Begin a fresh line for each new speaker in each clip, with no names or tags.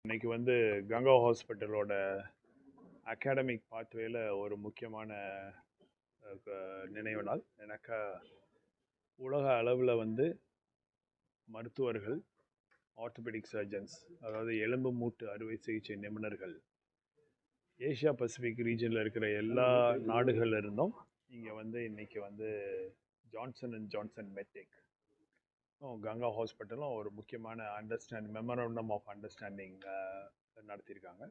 இன்னைக்கு வந்து கங்கா ஹாஸ்பிட்டலோட அகாடமிக் பாத்வேல ஒரு முக்கியமான நினைவு நாள். எனக்கு உலக அளவில் வந்து மருத்துவர்கள், ஆர்த்தோபெடிக் சர்ஜன்ஸ், அதாவது எலும்பு மூட்டு அறுவை சிகிச்சை நிபுணர்கள் ஏஷியா பசிபிக் ரீஜனில் இருக்கிற எல்லா நாடுகள்ல இருந்தும் இங்கே வந்து இன்னைக்கு வந்து Johnson and Johnson Medtech Ganga ஹாஸ்பிட்டலும் ஒரு முக்கியமான மெமரண்டம் ஆஃப் அண்டர்ஸ்டாண்டிங் நடத்தியிருக்காங்க.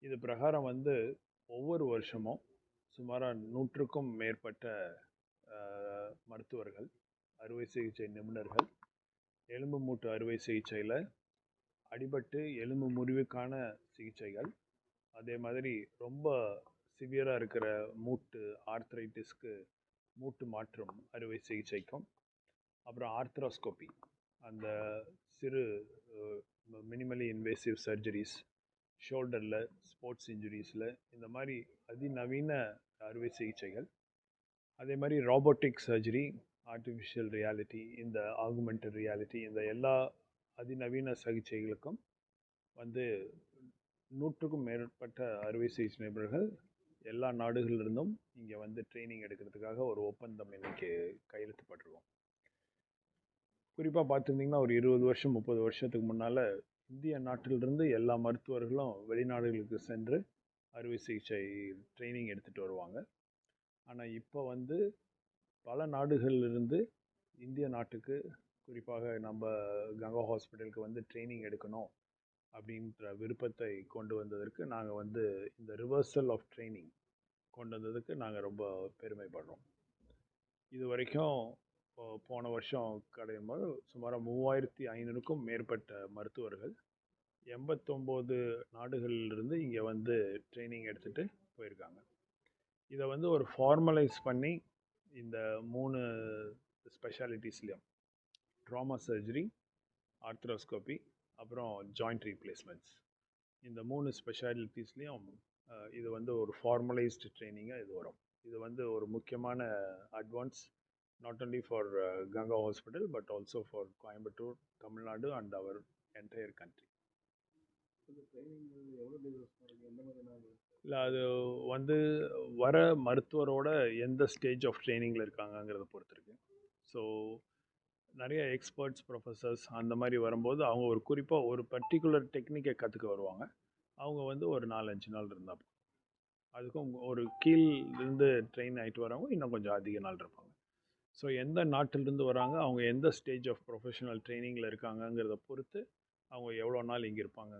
இது பிரகாரம் வந்து ஒவ்வொரு வருஷமும் சுமாராக 100க்கும் மேற்பட்ட மருத்துவர்கள், அறுவை சிகிச்சை நிபுணர்கள் எலும்பு மூட்டு அறுவை சிகிச்சையில் அடிபட்டு எலும்பு முறிவுக்கான சிகிச்சைகள், அதே மாதிரி ரொம்ப சிவியராக இருக்கிற மூட்டு ஆர்த்ரைட்டிஸ்க்கு மூட்டு மாற்றும் அறுவை சிகிச்சைக்கும், அப்புறம் ஆர்த்ரோஸ்கோபி, அந்த சிறு மினிமலி இன்வேசிவ் சர்ஜரிஸ், ஷோல்டரில், ஸ்போர்ட்ஸ் இன்ஜுரிஸில், இந்த மாதிரி அதிநவீன அறுவை சிகிச்சைகள், அதே மாதிரி ராபோட்டிக் சர்ஜரி, ஆர்டிஃபிஷியல் ரியாலிட்டி, இந்த ஆகுமெண்டட் ரியாலிட்டி, இந்த எல்லா அதிநவீன சிகிச்சைகளுக்கும் வந்து 100க்கும் மேற்பட்ட அறுவை சிகிச்சை நிபுணர்கள் எல்லா நாடுகளிலிருந்தும் இங்கே வந்து ட்ரைனிங் எடுக்கிறதுக்காக ஒரு ஒப்பந்தம் இன்னைக்கு கையெழுத்துப்பட்டிருக்கோம். குறிப்பாக பார்த்துருந்தீங்கன்னா ஒரு 20 வருஷம் 30 வருஷத்துக்கு முன்னால் இந்திய நாட்டிலிருந்து எல்லா மருத்துவர்களும் வெளிநாடுகளுக்கு சென்று அறுவை சிகிச்சை ட்ரைனிங் எடுத்துகிட்டு வருவாங்க. ஆனால் இப்போ வந்து பல நாடுகளிலிருந்து இந்திய நாட்டுக்கு, குறிப்பாக நம்ம கங்கா ஹாஸ்பிட்டலுக்கு வந்து ட்ரைனிங் எடுக்கணும் அப்படின்ற விருப்பத்தை கொண்டு வந்ததற்கு நாங்கள் வந்து இந்த ரிவர்சல் ஆஃப் ட்ரைனிங் கொண்டு வந்ததுக்கு நாங்கள் ரொம்ப பெருமைப்படுறோம். இது வரைக்கும் போன வருஷம் கடையும் போது சுமார் 3500க்கும் மேற்பட்ட மருத்துவர்கள் 89 நாடுகளிலிருந்து இங்கே வந்து ட்ரைனிங் எடுத்துகிட்டு போயிருக்காங்க. இதை வந்து ஒரு ஃபார்மலைஸ் பண்ணி இந்த 3 ஸ்பெஷாலிட்டிஸ்லையும் ட்ராமா சர்ஜரி, ஆர்த்ரோஸ்கோபி, அப்புறம் ஜாயிண்ட் ரீப்ளேஸ்மெண்ட்ஸ், இந்த 3 ஸ்பெஷாலிட்டிஸ்லேயும் இது வந்து ஒரு ஃபார்மலைஸ்டு ட்ரைனிங்காக இது வரும். இது வந்து ஒரு முக்கியமான advance not only for Ganga Hospital but also for Coimbatore, Tamil Nadu and our entire country. இல்லை, அது வந்து வர மருத்துவரோட எந்த ஸ்டேஜ் ஆஃப் ட்ரைனிங்கில் இருக்காங்கங்கிறத பொறுத்து இருக்கு. ஸோ நிறைய எக்ஸ்பர்ட்ஸ், ப்ரொஃபஸர்ஸ் அந்த மாதிரி வரும்போது அவங்க ஒரு குறிப்பாக ஒரு பர்டிகுலர் டெக்னிக்கை கற்றுக்க வருவாங்க. அவங்க வந்து ஒரு 4-5 நாள் இருந்தால், அதுக்கும் ஒரு கீழிருந்து ட்ரெயின் ஆகிட்டு வரவங்க இன்னும் கொஞ்சம் அதிக நாள் இருப்பாங்க. ஸோ எந்த நாட்டிலிருந்து வராங்க, அவங்க எந்த ஸ்டேஜ் ஆஃப் ப்ரொஃபஷனல் ட்ரைனிங்கில் இருக்காங்கங்கிறத பொறுத்து அவங்க எவ்வளோ நாள் இங்கே இருப்பாங்க.